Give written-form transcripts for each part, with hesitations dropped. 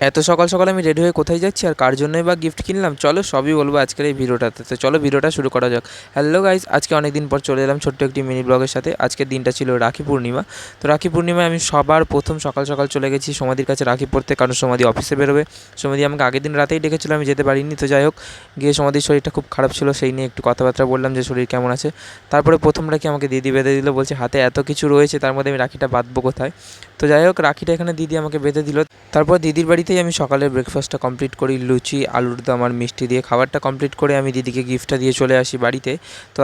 এত সকাল সকাল আমি রেডি হয়ে কোথায় যাচ্ছি আর কার জন্যই বা গিফট কিনলাম, চলো সবই বলবো আজকের এই ভিডিওটাতে। তো চলো ভিডিওটা শুরু করা যাক। হ্যালো গাইজ, আজকে অনেক দিন পর চলে এলাম ছোট্ট একটি মিনি ব্লগের সাথে। আজকের দিনটা ছিল রাখি পূর্ণিমা। তো রাখি পূর্ণিমায় আমি সবার প্রথম সকাল সকাল চলে গেছি সমাধির কাছে রাখি পড়তে, কারণ সমাধি অফিসে বেরোবে। সমাধি আমাকে আগের দিন রাতেই ডেকেছিল, আমি যেতে পারিনি। তো যাই হোক, গিয়ে সমাধির শরীরটা খুব খারাপ ছিল, সেই নিয়ে একটু কথাবার্তা বললাম যে শরীর কেমন আছে। তারপরে প্রথম রাখি আমাকে দিদি বেঁধে দিল, বলছে হাতে এত কিছু রয়েছে, তার মধ্যে আমি রাখিটা বাঁধবো কোথায়। তো যাই হোক, রাখিটা এখানে দিদি আমাকে বেঁধে দিল। তারপর দিদির বাড়িতেই আমি সকালের ব্রেকফাস্টটা কমপ্লিট করি, লুচি আলুর দম আর মিষ্টি দিয়ে। খাবারটা কমপ্লিট করে আমি দিদিকে গিফটটা দিয়ে চলে আসি বাড়িতে। তো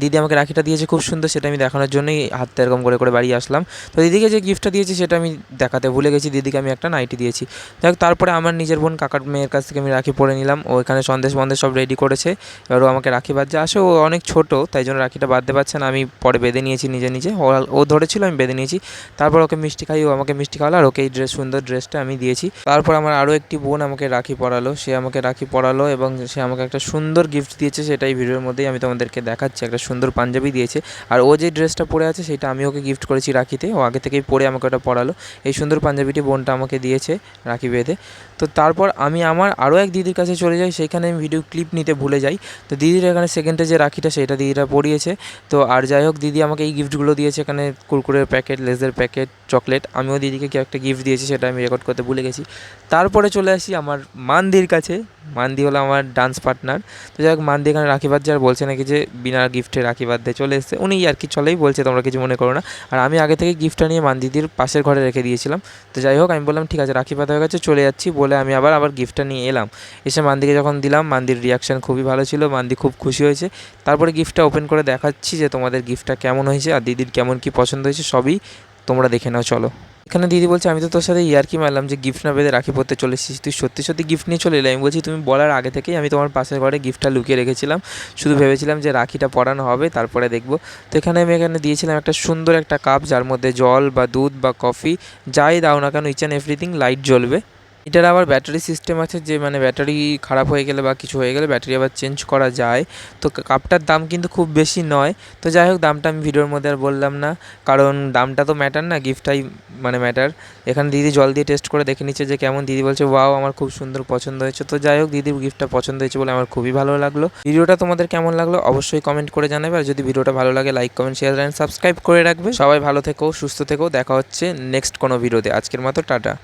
দিদি আমাকে রাখিটা দিয়েছে খুব সুন্দর, সেটা আমি দেখানোর জন্যই হাতটা এরকম করে করে বাড়ি আসলাম। তো দিদিকে যে গিফটটা দিয়েছি সেটা আমি দেখাতে ভুলে গেছি, দিদিকে আমি একটা নাইটি দিয়েছি। যাই হোক, তারপরে আমার নিজের বোন কাকার মেয়ের কাছ থেকে আমি রাখি পরে নিলাম। ও এখানে সন্দেশ মন্দেশ সব রেডি করেছে। এবার ও আমাকে রাখি বাঁধছে। আসলে ও অনেক ছোটো, তাই জন্য রাখিটা বাঁধতে পারছে না, আমি পরে বেঁধে নিয়েছি নিজে নিজে। ও ধরেছিল, আমি বেঁধে নিয়েছি। তারপর ওকে মিষ্টি খাই, ও আমাকে মিষ্টি খাওয়ালো, আর ওকে এই সুন্দর ড্রেসটা আমি দিয়েছি। তারপর আমার আরও একটি বোন আমাকে রাখি পরালো, সে আমাকে রাখি পরালো এবং সে আমাকে একটা সুন্দর গিফট দিয়েছে, সেটাই ভিডিওর মধ্যেই আমি তোমাদেরকে দেখাচ্ছি। একটা সুন্দর পাঞ্জাবি দিয়েছে, আর ও যে ড্রেসটা পরে আছে সেটা আমি ওকে গিফট করেছি রাখিতে। ও আগে থেকেই পরে আমাকে ওটা পরালো। এই সুন্দর পাঞ্জাবিটি বোনটা আমাকে দিয়েছে রাখি বেঁধে। তো তারপর আমি আমার আরও এক দিদির কাছে চলে যাই, সেইখানে আমি ভিডিও ক্লিপ নিতে ভুলে যাই। তো দিদির এখানে সেকেন্ডে যে রাখিটা সেটা দিদিরা পরিয়েছে। তো আর যাই হোক, দিদি আমাকে এই গিফটগুলো দিয়েছে, এখানে কুরকুরের প্যাকেট, লেজের প্যাকেট, চকলেট। আমিও দিদিকে কি একটা গিফট দিয়েছি, সেটা আমি রেকর্ড করতে ভুলে গেছি। তারপরে চলে আসি আমার মানদির কাছে। মানদি হলো আমার ডান্স পার্টনার। তো যাই হোক, মানদি এখানে রাখি বাঁধছে আর বলছে নাকি যে বিনা গিফটে রাখি বাঁধতে চলে এসেছে। উনি আর কি চলেই বলছে, তোমরা কিছু মনে করো না। আর আমি আগে থেকে গিফটটা নিয়ে মানদিদির পাশের ঘরে রেখে দিয়েছিলাম। তো যাই হোক, আমি বললাম ঠিক আছে, রাখি বাঁধা হয়ে গেছে, চলে যাচ্ছি বলে আমি আবার গিফটটা নিয়ে এলাম। এসে মানদিকে যখন দিলাম, মানদির রিয়াকশান খুবই ভালো ছিল, মানদি খুব খুশি হয়েছে। তারপরে গিফটটা ওপেন করে দেখাচ্ছি যে তোমাদের গিফটটা কেমন হয়েছে আর দিদির কেমন কী পছন্দ হয়েছে, সবই তোমরা দেখে নাও, চলো। এখানে দিদি বলছে আমি তো তোর সাথে ইয়ার্কি মারলাম যে গিফট না বেঁধে রাখি পড়তে চলে এসেছিস, তুই সত্যি সত্যি গিফট নিয়ে চলে এলি? আমি বলছি তুমি বলার আগে থেকেই আমি তোমার পাশের ঘরে গিফটটা লুকিয়ে রেখেছিলাম, শুধু ভেবেছিলাম যে রাখিটা পরানো হবে তারপরে দেখবো। তো আমি এখানে দিয়েছিলাম একটা সুন্দর একটা কাপ, যার মধ্যে জল বা দুধ বা কফি যাই দাও না কেন, ইচ অ্যান্ড এভরিথিং লাইট জ্বলবে। এটার আবার ব্যাটারি সিস্টেম আছে, যে মানে ব্যাটারি খারাপ হয়ে গেলে বা কিছু হয়ে গেলে ব্যাটারি আবার চেঞ্জ করা যায়। তো কাপটার দাম কিন্তু খুব বেশি নয়। তো যাই হোক, দামটা আমি ভিডিওর মধ্যে আর বললাম না, কারণ দামটা তো ম্যাটার না, গিফটটাই মানে ম্যাটার। এখানে দিদি জল দিয়ে টেস্ট করে দেখে নিচ্ছে যে কেমন। দিদি বলছে ওয়াও, আমার খুব সুন্দর পছন্দ হয়েছে। তো যাই হোক, দিদির গিফটটা পছন্দ হয়েছে বলে আমার খুবই ভালো লাগলো। ভিডিওটা তোমাদের কেমন লাগলো অবশ্যই কমেন্ট করে জানাবে, আর যদি ভিডিওটা ভালো লাগে like comment share and subscribe করে রাখবে। সবাই ভালো থেকো, সুস্থ থেকো, দেখা হচ্ছে নেক্সট কোনো ভিডিওতে। আজকের মতো টাটা।